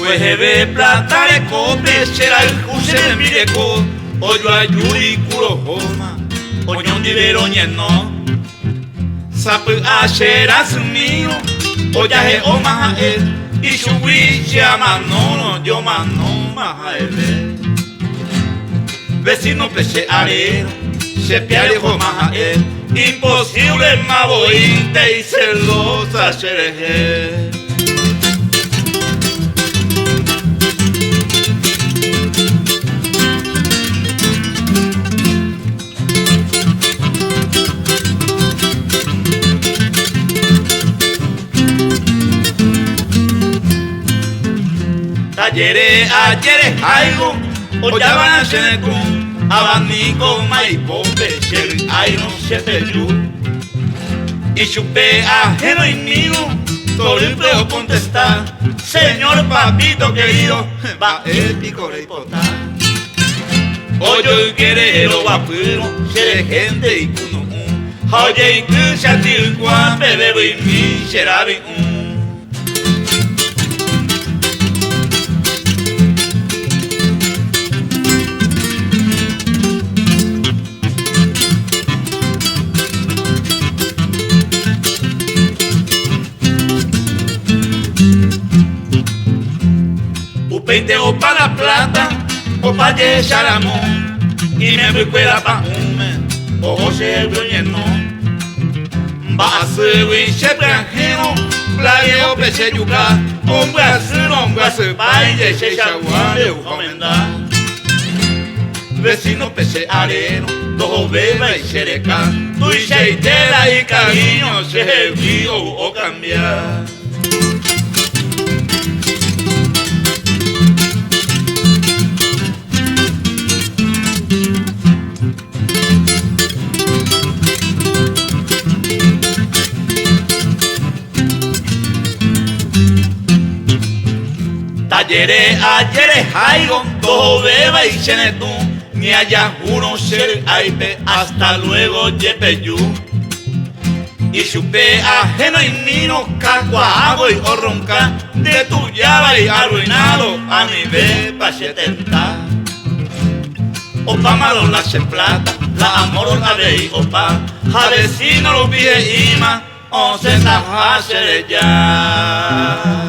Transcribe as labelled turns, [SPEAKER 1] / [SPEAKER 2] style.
[SPEAKER 1] Suehebe platare kope sheral kusene mireko Oyo ayuri kuro homa Onyondi veroñeno Sapu ashera sumio Oyahe omaha el Ishuwi shamanono yo mano maha ele Vecino peche arero Se piare maha el Imposible mabointe y celosa shereje Ayer algo, oyaban a Senecum, abanico, maipope, sher, aino, sepeyu. Y chupé ajeno y mío, todo el pleo contestar, señor papito querido, va el picore y potar. Oye, querero, guapuro, ser gente y cuno, oye, y que se atilcuan, bebebo y mi, serabi, Peinte o para plata, o pa' de charamón, y me recuerda pa' o se bruñeno. Va a ser un chepe ajeno, playa o peche yuca, hombre a ser baile, se chaguare o comendar. Vecino peche areno, dos beba y xereca, tu y cheitera y cariño, se vio o cambiar. Ayer jaigo, todo beba y chenetú, ni haya uno ser aipe, hasta luego yepeyu. Y chupé ajeno y mino, cacuago y orronca, de tu llave y arruinado, a nivel pa' setenta. Opa malo la se plata, la amor la de opa, a vecino lo pide ima, o se taja ya.